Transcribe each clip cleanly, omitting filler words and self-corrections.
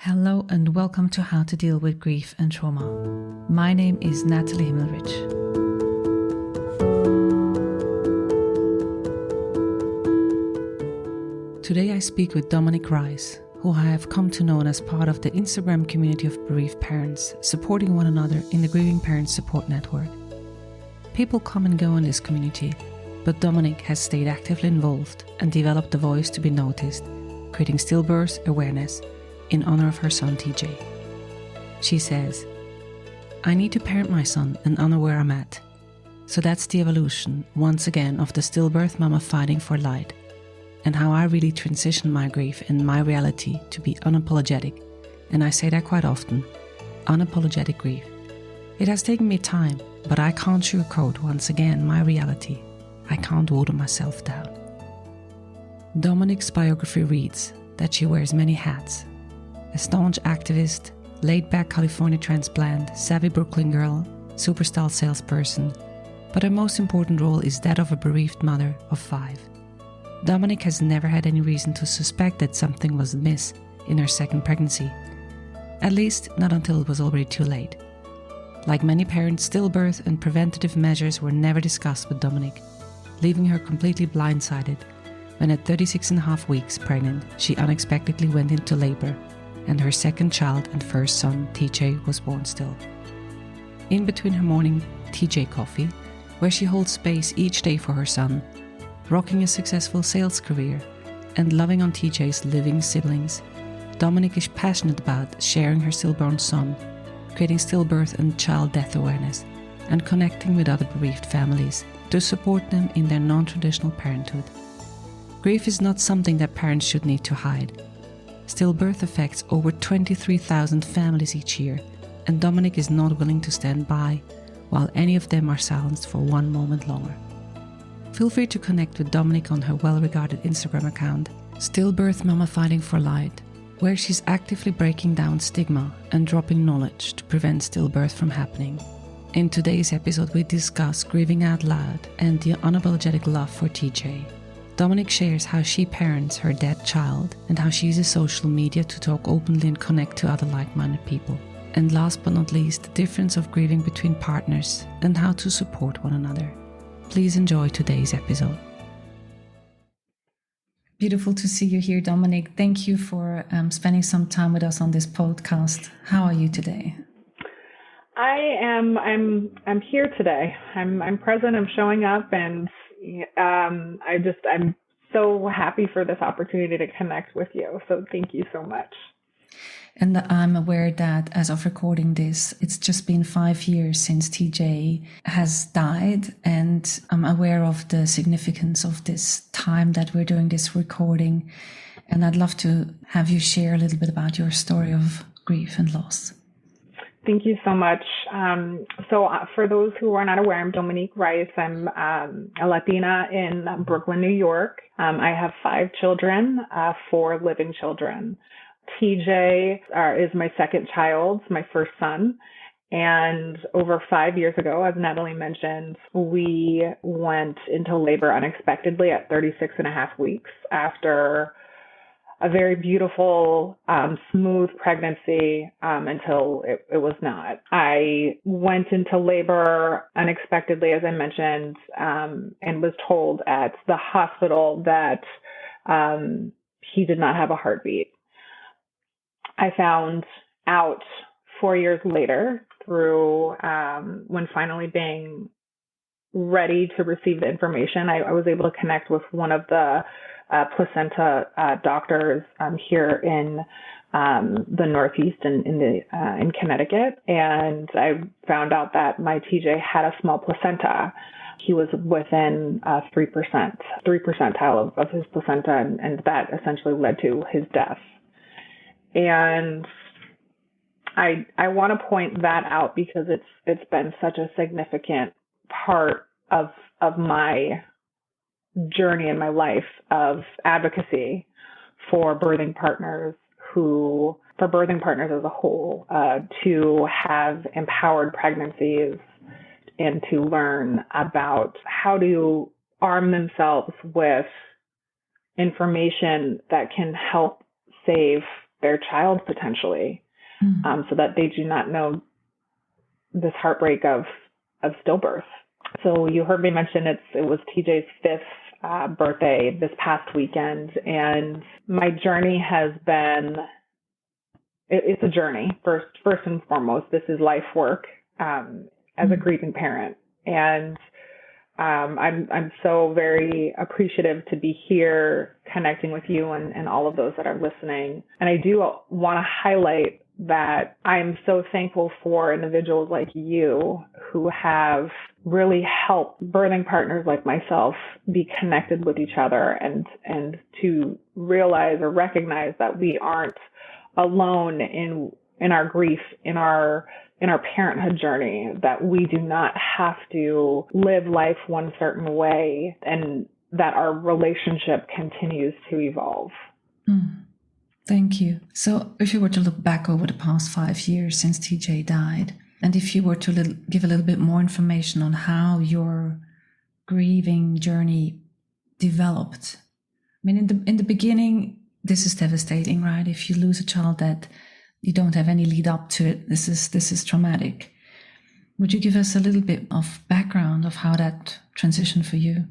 Hello and welcome to How to Deal with Grief and Trauma. My name is Natalie Himmelrich. Today I speak with Domenique Rice, who I have come to know as part of the Instagram community of bereaved parents, supporting one another in the Grieving Parents Support Network. People come and go in this community, but Domenique has stayed actively involved and developed the voice to be noticed, creating stillbirth awareness in honor of her son TJ. She says, I need to parent my son and honor where I'm at. So that's the evolution, once again, of the stillbirth-Mama-fighting-for light, and how I really transitioned my grief and my reality to be unapologetic, and I say that quite often, unapologetic grief. It has taken me time, but I can't sugarcoat once again my reality. I can't water myself down. Domenique's biography reads that she wears many hats. A staunch activist, laid-back California transplant, savvy Brooklyn girl, superstar salesperson, but her most important role is that of a bereaved mother of 5. Domenique has never had any reason to suspect that something was amiss in her second pregnancy, at least not until it was already too late. Like many parents, stillbirth and preventative measures were never discussed with Domenique, leaving her completely blindsided when at 36.5 weeks pregnant, she unexpectedly went into labor, and her second child and first son, TJ, was born still. In between her morning TJ coffee, where she holds space each day for her son, rocking a successful sales career, and loving on TJ's living siblings, Domenique is passionate about sharing her stillborn son, creating stillbirth and child death awareness, and connecting with other bereaved families to support them in their non-traditional parenthood. Grief is not something that parents should need to hide. Stillbirth affects over 23,000 families each year, and Domenique is not willing to stand by while any of them are silenced for one moment longer. Feel free to connect with Domenique on her well-regarded Instagram account, stillbirth-Mama-fighting-for light, where she's actively breaking down stigma and dropping knowledge to prevent stillbirth from happening. In today's episode, we discuss grieving out loud and the unapologetic love for TJ. Domenique shares how she parents her dead child and how she uses social media to talk openly and connect to other like-minded people. And last but not least, the difference of grieving between partners and how to support one another. Please enjoy today's episode. Beautiful to see you here, Domenique. Thank you for spending some time with us on this podcast. How are you today? I'm here today. I'm present. I'm showing up, and I'm so happy for this opportunity to connect with you. So thank you so much. And I'm aware that as of recording this, it's just been 5 years since TJ has died. And I'm aware of the significance of this time that we're doing this recording. And I'd love to have you share a little bit about your story of grief and loss. Thank you so much. So for those who are not aware, I'm Domenique Rice. I'm a Latina in Brooklyn, New York. I have 5 children, 4 living children. TJ is my second child, my first son. And over 5 years ago, as Natalie mentioned, we went into labor unexpectedly at 36.5 weeks after a very beautiful, smooth pregnancy until it was not. I went into labor unexpectedly, as I mentioned, and was told at the hospital that he did not have a heartbeat. I found out 4 years later through when finally being ready to receive the information, I was able to connect with one of the placenta doctors here in the Northeast in Connecticut, and I found out that my TJ had a small placenta. He was within 3% of his placenta, and that essentially led to his death. And I want to point that out because it's been such a significant part of my journey in my life of advocacy for birthing partners as a whole, to have empowered pregnancies and to learn about how to arm themselves with information that can help save their child potentially, so that they do not know this heartbreak of stillbirth. So you heard me mention it was TJ's 5th birthday this past weekend, and my journey has been, it's a journey. First and foremost, this is life work as a grieving parent. And I'm so very appreciative to be here connecting with you and all of those that are listening. And I do want to highlight that I'm so thankful for individuals like you who have really helped birthing partners like myself be connected with each other and to realize or recognize that we aren't alone in our grief, in our parenthood journey, that we do not have to live life one certain way, and that our relationship continues to evolve. Thank you. So if you were to look back over the past 5 years since TJ died, and if you were to give a little bit more information on how your grieving journey developed. I mean, in the beginning, this is devastating, right? If you lose a child that you don't have any lead up to it, this is traumatic. Would you give us a little bit of background of how that transitioned for you?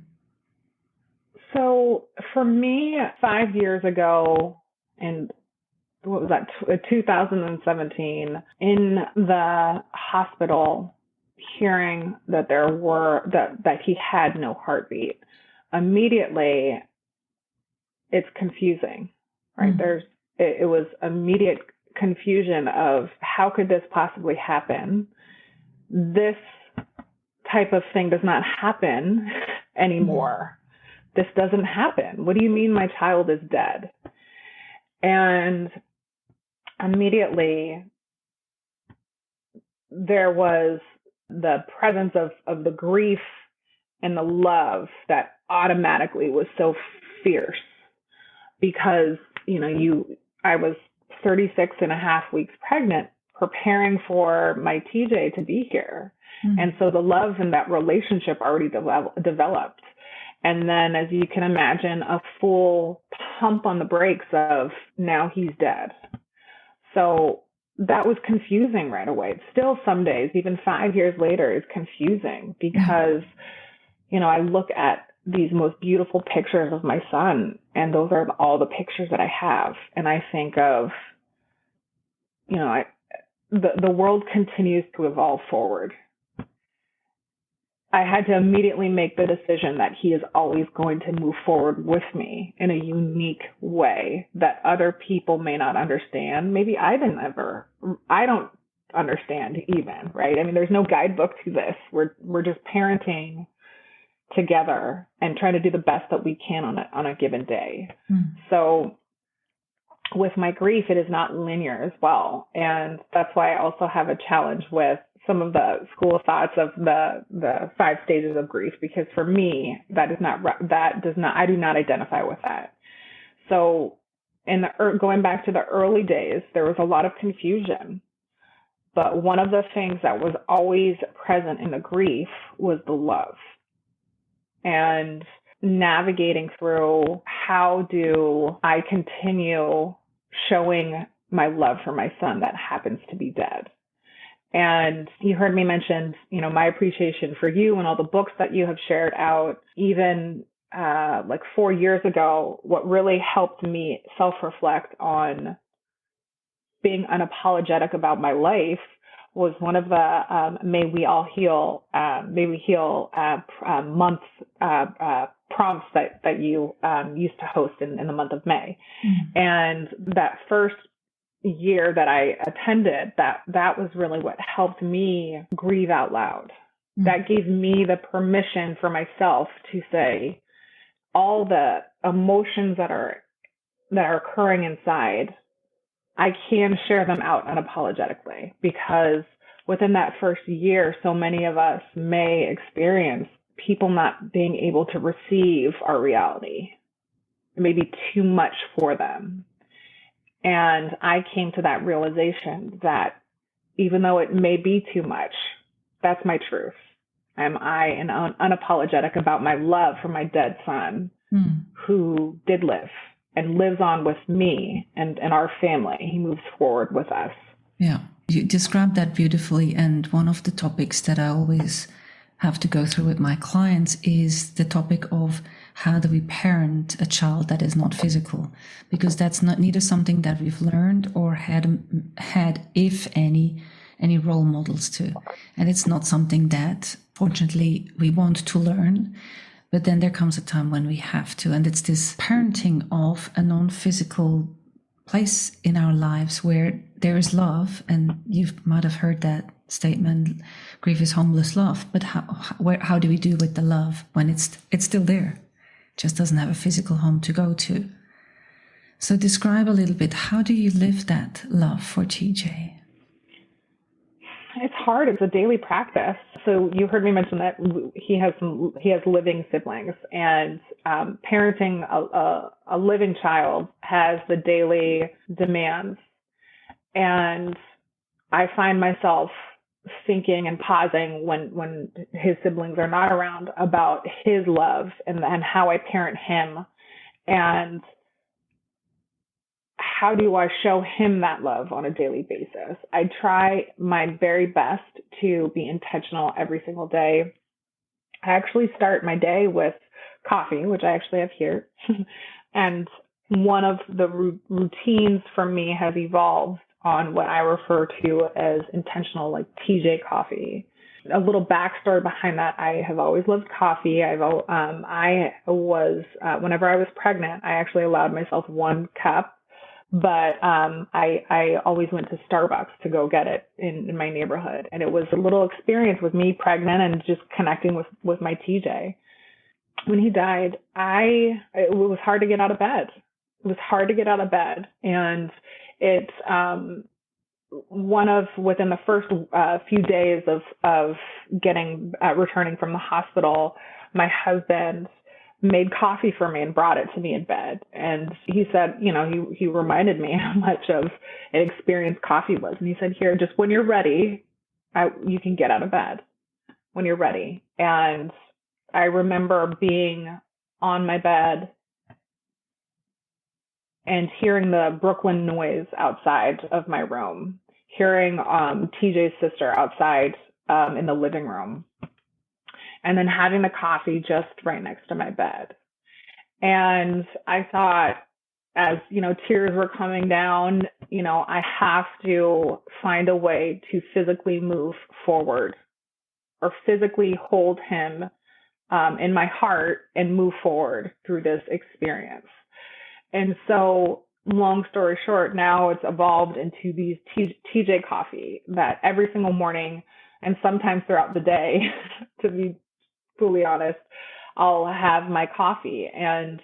So for me, 5 years ago, and what was that, 2017, in the hospital, hearing that that he had no heartbeat, immediately it's confusing, right? It was immediate confusion of how could this possibly happen? This type of thing does not happen anymore. This doesn't happen. What do you mean my child is dead? And immediately there was the presence of the grief and the love that automatically was so fierce, because, I was 36 and a half weeks pregnant, preparing for my TJ to be here. And so the love in that relationship already developed. And then, as you can imagine, a full pump on the brakes of now he's dead. So that was confusing right away. It's still some days, even 5 years later, is confusing because, I look at these most beautiful pictures of my son, and those are all the pictures that I have. And I think of, the world continues to evolve forward. I had to immediately make the decision that he is always going to move forward with me in a unique way that other people may not understand. Maybe I don't understand even, right? I mean, there's no guidebook to this. We're just parenting together and trying to do the best that we can on a given day. So with my grief, it is not linear as well. And that's why I also have a challenge with some of the school of thoughts of the 5 stages of grief, because for me, I do not identify with that. So going back to the early days, there was a lot of confusion. But one of the things that was always present in the grief was the love. And navigating through, how do I continue showing my love for my son that happens to be dead? And you heard me mention, my appreciation for you and all the books that you have shared out. Even like 4 years ago, what really helped me self-reflect on being unapologetic about my life was one of the May We Heal month prompts that you used to host in the month of May. And that first year that I attended, that was really what helped me grieve out loud. That gave me the permission for myself to say all the emotions that are occurring inside, I can share them out unapologetically, because within that first year, so many of us may experience people not being able to receive our reality. It may be too much for them. And I came to that realization that even though it may be too much, that's my truth. I'm unapologetic about my love for my dead son who did live and lives on with me and our family. He moves forward with us. Yeah, you described that beautifully. And one of the topics that I always have to go through with my clients is the topic of how do we parent a child that is not physical, because that's not neither something that we've learned or had if any role models to, and it's not something that fortunately we want to learn. But then there comes a time when we have to, and it's this parenting of a non-physical place in our lives where there is love, and you might have heard that statement, grief is homeless love. But how do we do with the love when it's still there? It just doesn't have a physical home to go to. So describe a little bit, how do you live that love for TJ? It's hard. It's a daily practice. So you heard me mention that he has living siblings, and parenting a living child has the daily demands. And I find myself thinking and pausing when his siblings are not around about his love and how I parent him, and how do I show him that love on a daily basis? I try my very best to be intentional every single day. I actually start my day with coffee, which I actually have here. And one of the routines for me has evolved on what I refer to as intentional, like TJ coffee. A little backstory behind that: I have always loved coffee. Whenever I was pregnant, I actually allowed myself 1 cup. But I always went to Starbucks to go get it in my neighborhood. And it was a little experience with me pregnant and just connecting with my TJ. When he died, it was hard to get out of bed. It was hard to get out of bed. And it's within the first few days of returning from the hospital, my husband made coffee for me and brought it to me in bed. And he said, he reminded me how much of an experience coffee was. And he said, here, just when you're ready, you can get out of bed when you're ready. And I remember being on my bed and hearing the Brooklyn noise outside of my room, hearing TJ's sister outside in the living room, and then having the coffee just right next to my bed. And I thought, as, tears were coming down, I have to find a way to physically move forward, or physically hold him in my heart and move forward through this experience. And so, long story short, now it's evolved into these TJ coffee that every single morning, and sometimes throughout the day, to be fully honest, I'll have my coffee. And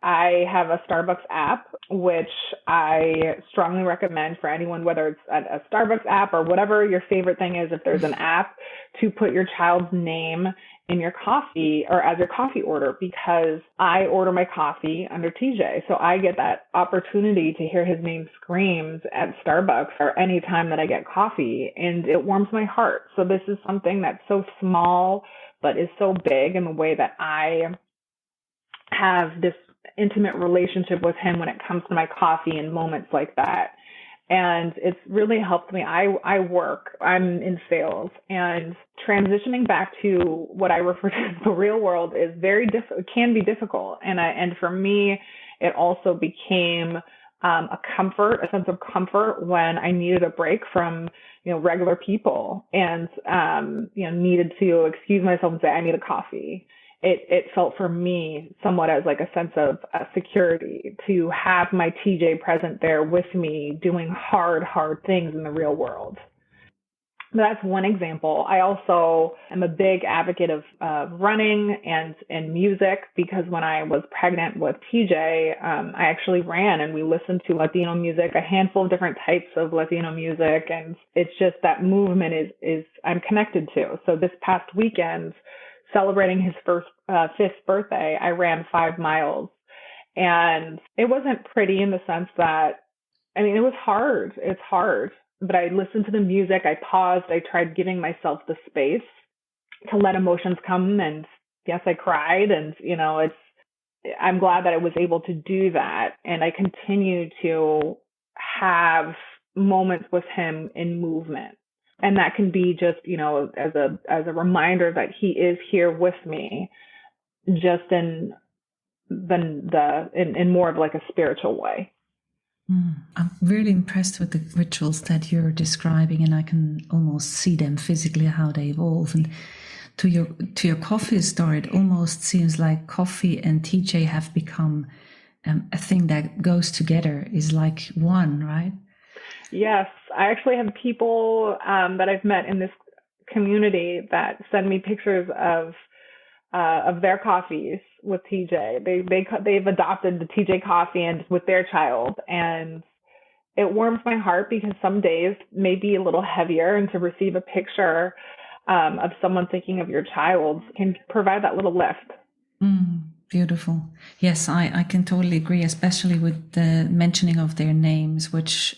I have a Starbucks app, which I strongly recommend for anyone, whether it's a Starbucks app or whatever your favorite thing is. If there's an app, to put your child's name in your coffee or as your coffee order, because I order my coffee under TJ. So I get that opportunity to hear his name screamed at Starbucks or any time that I get coffee, and it warms my heart. So this is something that's so small, but is so big in the way that I have this intimate relationship with him when it comes to my coffee and moments like that. And it's really helped me. I'm in sales, and transitioning back to what I refer to as the real world is can be difficult. And for me, it also became a sense of comfort when I needed a break from, regular people, and, needed to excuse myself and say, I need a coffee. It felt for me somewhat as like a sense of security to have my TJ present there with me doing hard things in the real world. That's one example. I also am a big advocate of running and music, because when I was pregnant with TJ, I actually ran and we listened to Latino music, a handful of different types of Latino music. And it's just that movement is I'm connected to. So this past weekend, celebrating his 5th birthday, I ran 5 miles, and it wasn't pretty in the sense that, it was hard. It's hard, but I listened to the music. I paused. I tried giving myself the space to let emotions come. And yes, I cried, and, I'm glad that I was able to do that. And I continue to have moments with him in movement. And that can be just, as a reminder that he is here with me, just in more of like a spiritual way. I'm really impressed with the rituals that you're describing, and I can almost see them physically, how they evolve. And to your coffee story, it almost seems like coffee and TJ have become a thing that goes together, is like one, right? Yes, I actually have people that I've met in this community that send me pictures of their coffees with TJ. They've adopted the TJ coffee and with their child, and it warms my heart because some days may be a little heavier, and to receive a picture of someone thinking of your child can provide that little lift. Beautiful. Yes, I can totally agree, especially with the mentioning of their names, which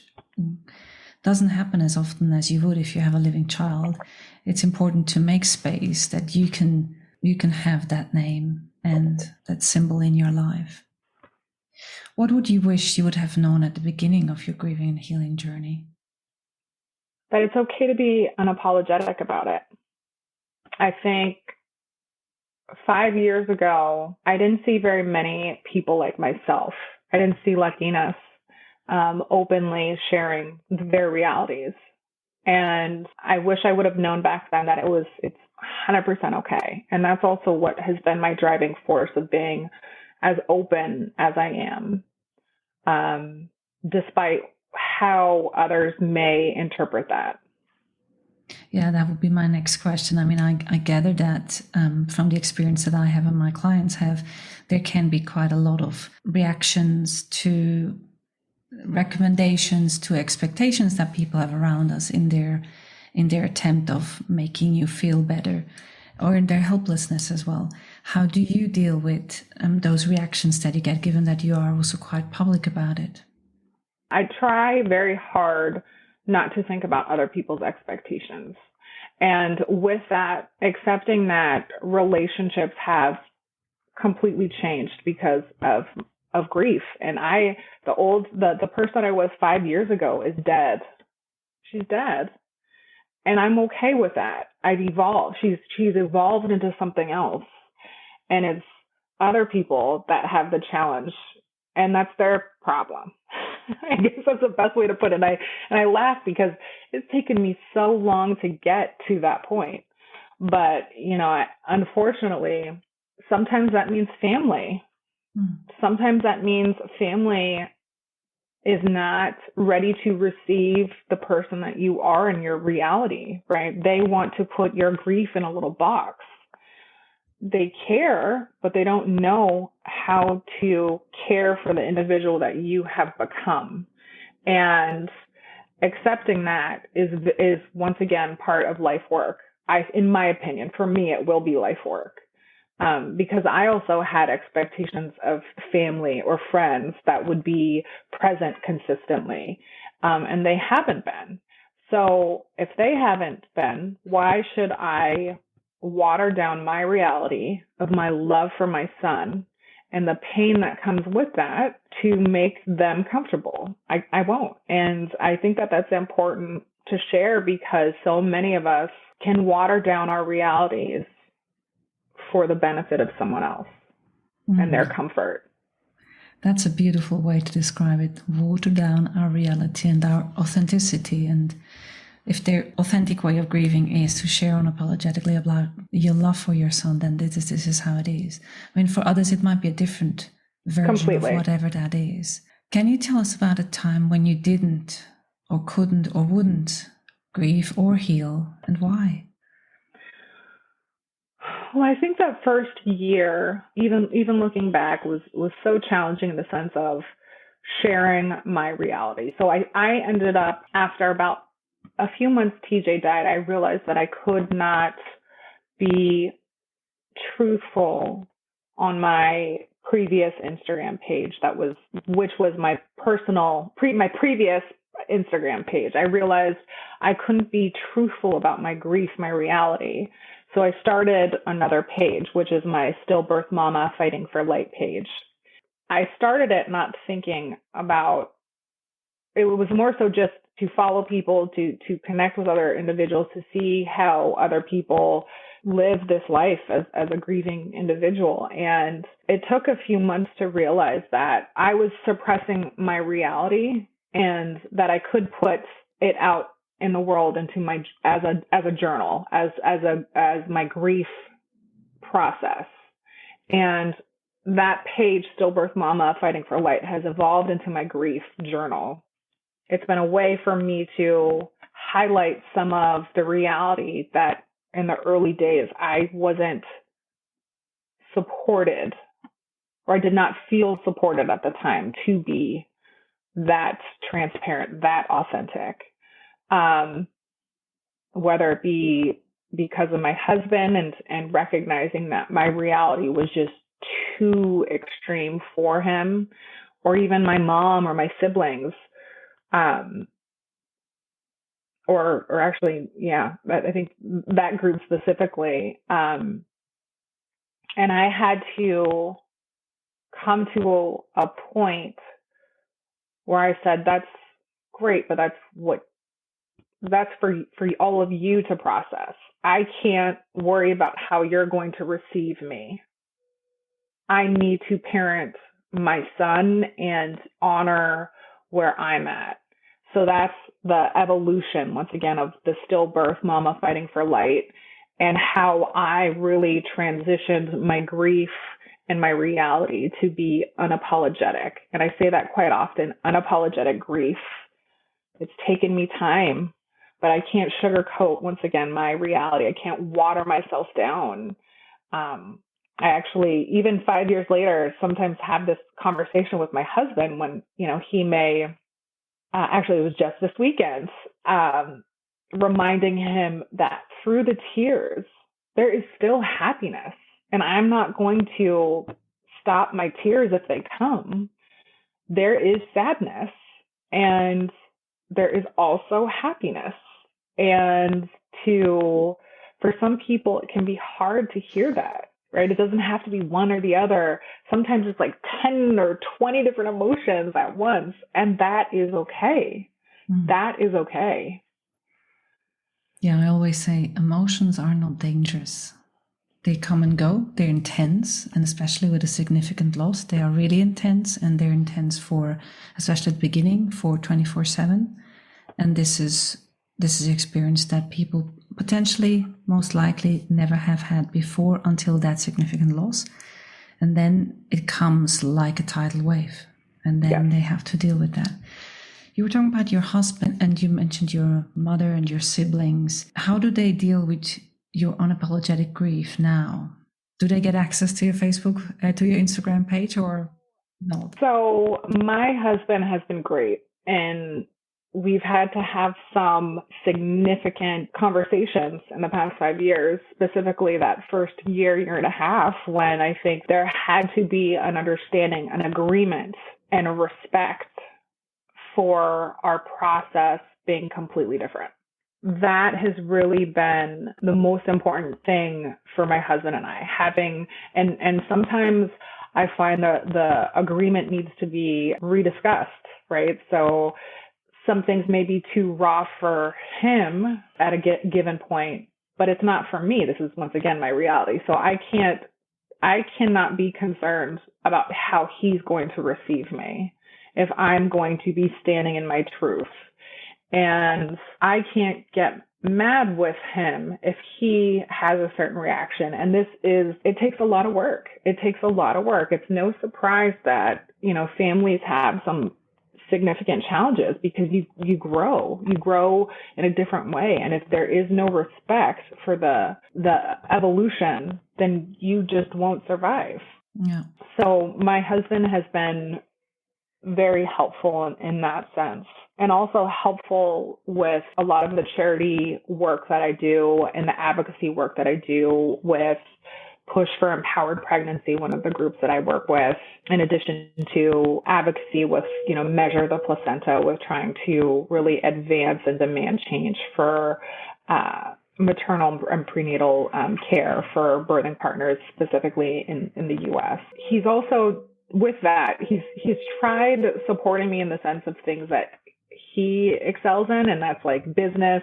doesn't happen as often as you would if you have a living child. It's important to make space that you can have that name and that symbol in your life. What would you wish you would have known at the beginning of your grieving and healing journey? That it's okay to be unapologetic about it. I think 5 years ago, I didn't see very many people like myself. I didn't see Latinas openly sharing their realities. And I wish I would have known back then that it's 100% okay. And that's also what has been my driving force of being as open as I am, despite how others may interpret that. Yeah, that would be my next question. I mean, I gather that from the experience that I have and my clients have, there can be quite a lot of reactions to recommendations, to expectations that people have around us in their attempt of making you feel better, or in their helplessness as well. How do you deal with those reactions that you get, given that you are also quite public about it? I try very hard not to think about other people's expectations. And with that, accepting that relationships have completely changed because of grief. And the person I was 5 years ago is dead. She's dead. And I'm okay with that. I've evolved. She's evolved into something else. And it's other people that have the challenge, and that's their problem. I guess that's the best way to put it. And I laugh because it's taken me so long to get to that point. But, unfortunately, sometimes that means family. Sometimes that means family is not ready to receive the person that you are in your reality, right? They want to put your grief in a little box. They care, but they don't know how to care for the individual that you have become. And accepting that is once again part of life work. In my opinion, for me, it will be life work. Because I also had expectations of family or friends that would be present consistently, and they haven't been. So if they haven't been, why should I water down my reality of my love for my son and the pain that comes with that to make them comfortable? I won't. And I think that that's important to share, because so many of us can water down our realities for the benefit of someone else and their comfort. That's a beautiful way to describe it. Water down our reality and our authenticity. And if their authentic way of grieving is to share unapologetically about your love for your son, then this is how it is. I mean, for others, it might be a different version of whatever that is. Can you tell us about a time when you didn't or couldn't or wouldn't grieve or heal, and why? Well, I think that first year, even looking back, was so challenging in the sense of sharing my reality. So I ended up, after about a few months TJ died, I realized that I could not be truthful on my previous Instagram page, which was my previous Instagram page. I realized I couldn't be truthful about my grief, my reality. So I started another page, which is my Stillbirth-Mama-Fighting-for page. I started it not thinking about, it was more so just to follow people, to connect with other individuals, to see how other people live this life as a grieving individual. And it took a few months to realize that I was suppressing my reality and that I could put it out in the world into my, as a journal, as my grief process. And that page, Stillbirth Mama Fighting for Light, has evolved into my grief journal. It's been a way for me to highlight some of the reality that in the early days I wasn't supported, or I did not feel supported at the time to be that transparent, that authentic. Whether it be because of my husband and recognizing that my reality was just too extreme for him, or even my mom or my siblings, or actually, yeah, I think that group specifically. And I had to come to a point where I said, that's great, but that's for all of you to process. I can't worry about how you're going to receive me. I need to parent my son and honor where I'm at. So that's the evolution, once again, of the stillbirth mama fighting for light, and how I really transitioned my grief and my reality to be unapologetic. And I say that quite often, unapologetic grief. It's taken me time, but I can't sugarcoat, once again, my reality. I can't water myself down. I actually, even 5 years later, sometimes have this conversation with my husband when, he may, actually it was just this weekend, reminding him that through the tears, there is still happiness. And I'm not going to stop my tears if they come. There is sadness and there is also happiness. And for some people, it can be hard to hear that, right? It doesn't have to be one or the other. Sometimes it's like 10 or 20 different emotions at once. And that is okay. That is okay. Yeah, I always say emotions are not dangerous. They come and go. They're intense. And especially with a significant loss, they are really intense. And they're intense for, especially at the beginning, for 24/7. And this is experience that people potentially, most likely, never have had before until that significant loss. And then it comes like a tidal wave. And then they have to deal with that. You were talking about your husband, and you mentioned your mother and your siblings. How do they deal with your unapologetic grief now? Do they get access to your Facebook, to your Instagram page, or not? So my husband has been great, and we've had to have some significant conversations in the past 5 years, specifically that first year and a half, when I think there had to be an understanding, an agreement, and a respect for our process being completely different. That has really been the most important thing for my husband and I, and sometimes I find that the agreement needs to be rediscussed, right? So some things may be too raw for him at a given point, but it's not for me. This is, once again, my reality. So I cannot be concerned about how he's going to receive me if I'm going to be standing in my truth. And I can't get mad with him if he has a certain reaction. And it takes a lot of work. It takes a lot of work. It's no surprise that, families have some significant challenges because you grow in a different way. And if there is no respect for the evolution, then you just won't survive. Yeah. So my husband has been very helpful in that sense, and also helpful with a lot of the charity work that I do and the advocacy work that I do with Push for Empowered Pregnancy, one of the groups that I work with, in addition to advocacy with, Measure the Placenta, with trying to really advance and demand change for maternal and prenatal care for birthing partners, specifically in the U.S. He's also, with that, he's tried supporting me in the sense of things that he excels in, and that's like business,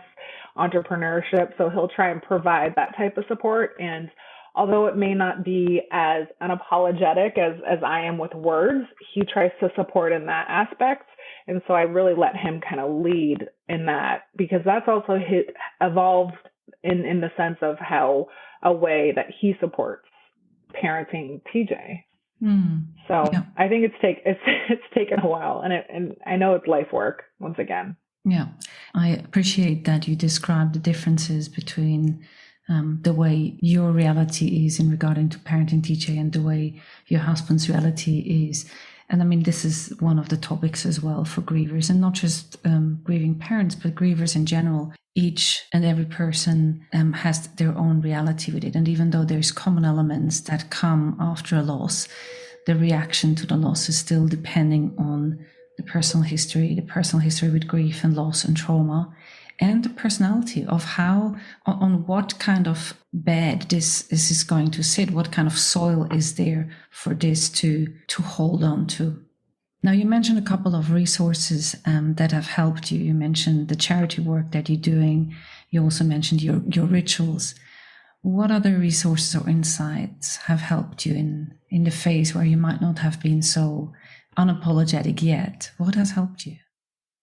entrepreneurship. So he'll try and provide that type of support. And although it may not be as unapologetic as I am with words, he tries to support in that aspect. And so I really let him kind of lead in that, because that's also evolved in the sense of how a way that he supports parenting TJ. So yeah. I think it's taken a while, and I know it's life work once again. Yeah, I appreciate that you described the differences between the way your reality is in regarding to parenting TJ and the way your husband's reality is. And I mean, this is one of the topics as well for grievers, and not just grieving parents, but grievers in general. Each and every person has their own reality with it. And even though there's common elements that come after a loss, the reaction to the loss is still depending on the personal history with grief and loss and trauma, and the personality of how, on what kind of bed this is going to sit, what kind of soil is there for this to hold on to. Now, you mentioned a couple of resources that have helped you. You mentioned the charity work that you're doing. You also mentioned your rituals. What other resources or insights have helped you in the phase where you might not have been so unapologetic yet? What has helped you?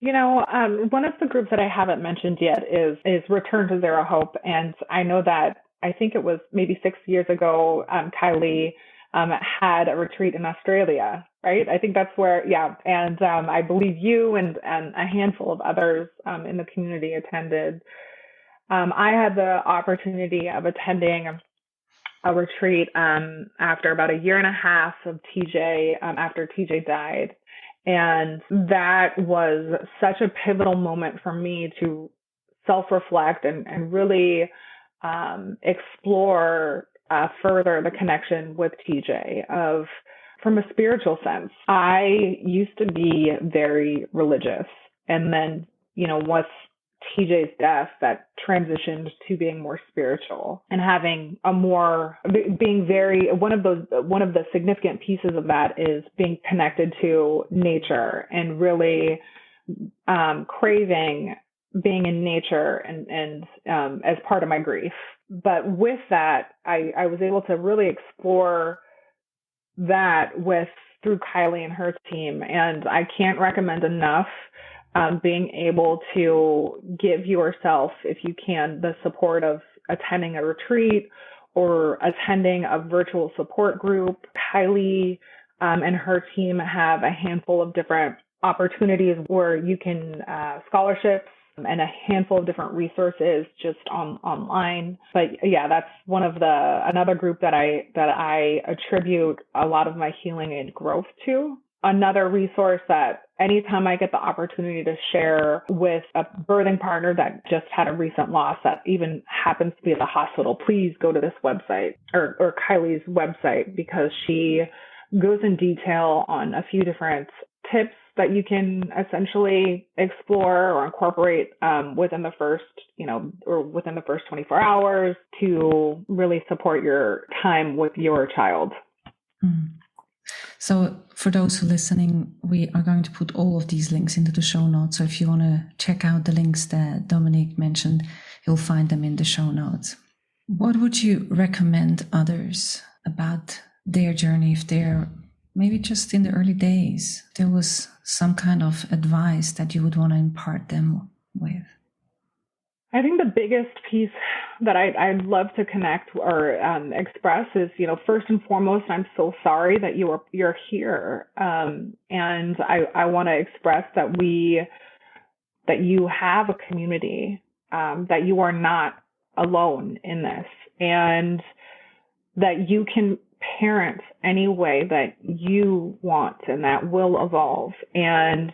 You know, one of the groups that I haven't mentioned yet is Return to Zero Hope. And I know that, I think it was maybe 6 years ago, Kylie had a retreat in Australia, right? I think that's where, yeah. And I believe you and a handful of others in the community attended. I had the opportunity of attending a retreat after about a year and a half of TJ, after TJ died. And that was such a pivotal moment for me to self-reflect and really explore further the connection with TJ from a spiritual sense. I used to be very religious, and then, with TJ's death, that transitioned to being more spiritual and having one of the significant pieces of that is being connected to nature and really craving being in nature and as part of my grief. But with that, I was able to really explore that through Kylie and her team. And I can't recommend enough being able to give yourself, if you can, the support of attending a retreat or attending a virtual support group. Kylie and her team have a handful of different opportunities where you can scholarships and a handful of different resources just online. But yeah, that's another group that I attribute a lot of my healing and growth to. Another resource that anytime I get the opportunity to share with a birthing partner that just had a recent loss that even happens to be at the hospital, please go to this website or Kylie's website, because she goes in detail on a few different tips that you can essentially explore or incorporate within the first 24 hours to really support your time with your child. Mm. So for those who are listening, we are going to put all of these links into the show notes. So if you want to check out the links that Domenique mentioned, you'll find them in the show notes. What would you recommend others about their journey if they're maybe just in the early days? There was some kind of advice that you would want to impart them with. I think the biggest piece that I'd love to connect or express is, first and foremost, I'm so sorry that you're here, and I want to express that you have a community, that you are not alone in this, and that you can parent any way that you want, and that will evolve, and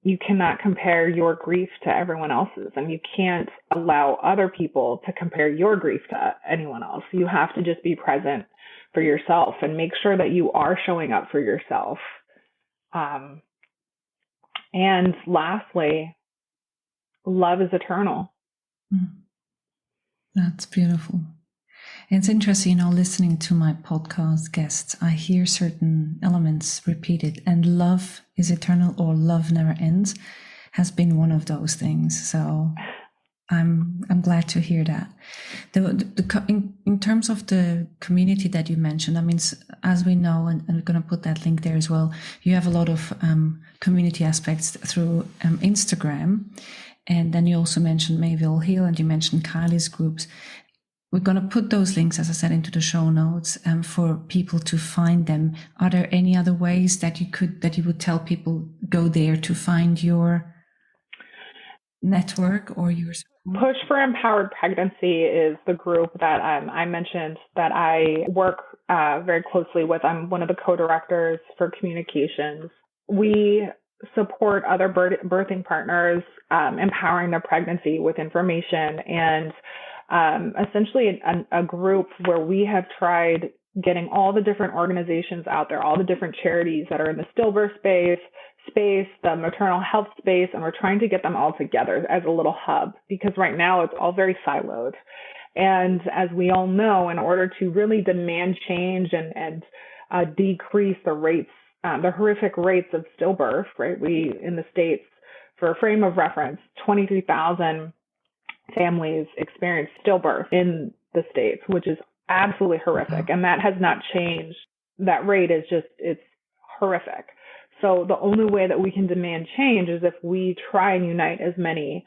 you cannot compare your grief to everyone else's, and you can't allow other people to compare your grief to anyone else. You have to just be present for yourself and make sure that you are showing up for yourself. And lastly, love is eternal. That's beautiful. It's interesting, listening to my podcast guests, I hear certain elements repeated, and love is eternal or love never ends has been one of those things. So I'm glad to hear that. In terms of the community that you mentioned, I mean, as we know, and we're going to put that link there as well, you have a lot of community aspects through Instagram. And then you also mentioned Mayville Hill, and you mentioned Kylie's groups. We're going to put those links, as I said, into the show notes for people to find them. Are there any other ways that you would tell people go there to find your network or your support? Push for Empowered Pregnancy is the group that I mentioned that I work very closely with. I'm one of the co-directors for communications. We support other birthing partners, empowering their pregnancy with information, and essentially a group where we have tried getting all the different organizations out there, all the different charities that are in the stillbirth space, the maternal health space, and we're trying to get them all together as a little hub, because right now it's all very siloed. And as we all know, in order to really demand change and decrease the rates, the horrific rates of stillbirth, right? We, in the States, for a frame of reference, 23,000 families experience stillbirth in the States, which is absolutely horrific. And that has not changed. That rate is it's horrific. So the only way that we can demand change is if we try and unite as many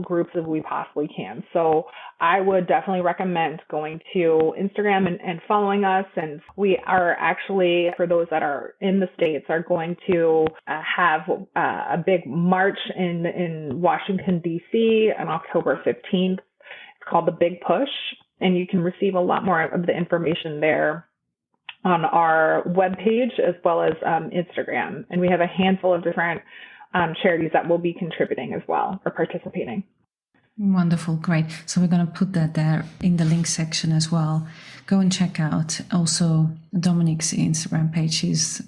groups as we possibly can. So I would definitely recommend going to Instagram and following us. And we are actually, for those that are in the States, are going to have a big march in Washington, D.C. on October 15th. It's called the Big Push. And you can receive a lot more of the information there on our webpage as well as Instagram. And we have a handful of different charities that will be contributing as well or participating. Wonderful. Great. So we're going to put that there in the link section as well. Go and check out also Domenique's Instagram page. She's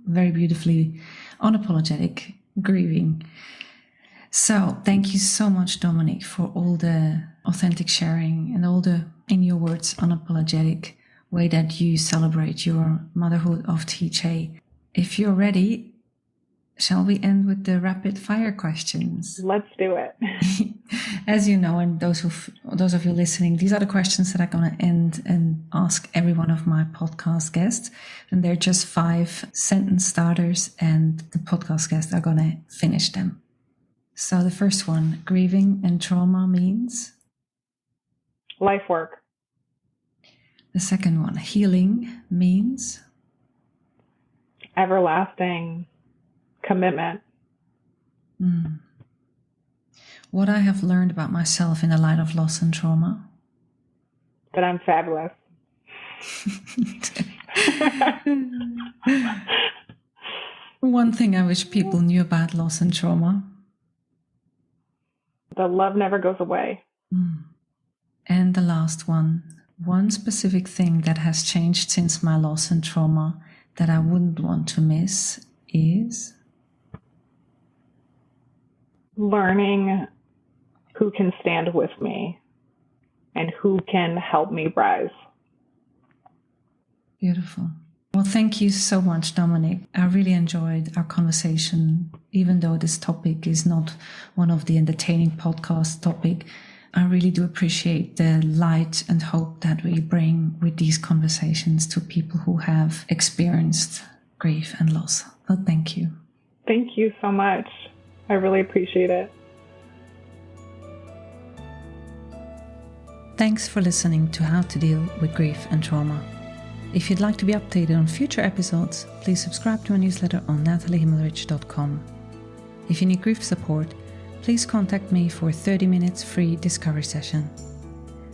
very beautifully unapologetic, grieving. So thank you so much, Domenique, for all the authentic sharing and all the, in your words, unapologetic way that you celebrate your motherhood of TJ. If you're ready, shall we end with the rapid fire questions? Let's do it. As you know, and those of you listening, these are the questions that I'm going to end and ask every one of my podcast guests. And they're just 5 sentence starters, and the podcast guests are going to finish them. So the first one, grieving and trauma means? Life work. The second one, healing means? Everlasting commitment. What I have learned about myself in the light of loss and trauma? That I'm fabulous. One thing I wish people knew about loss and trauma? The love never goes away. And the last one specific thing that has changed since my loss and trauma that I wouldn't want to miss is? Learning who can stand with me and who can help me rise. Beautiful. Well, thank you so much, Domenique. I really enjoyed our conversation, even though this topic is not one of the entertaining podcast topic. I really do appreciate the light and hope that we bring with these conversations to people who have experienced grief and loss. So thank you. Thank you so much. I really appreciate it. Thanks for listening to How to Deal with Grief and Trauma. If you'd like to be updated on future episodes, please subscribe to our newsletter on nataliehimmelrich.com. If you need grief support, please contact me for a 30 minutes free discovery session.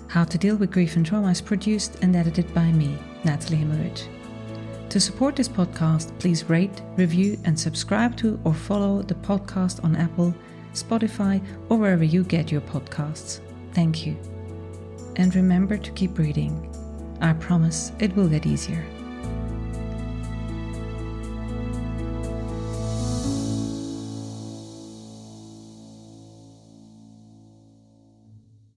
How to Deal with Grief and Trauma is produced and edited by me, Natalie Himmelrich. To support this podcast, please rate, review, and subscribe to or follow the podcast on Apple, Spotify, or wherever you get your podcasts. Thank you. And remember to keep breathing. I promise it will get easier.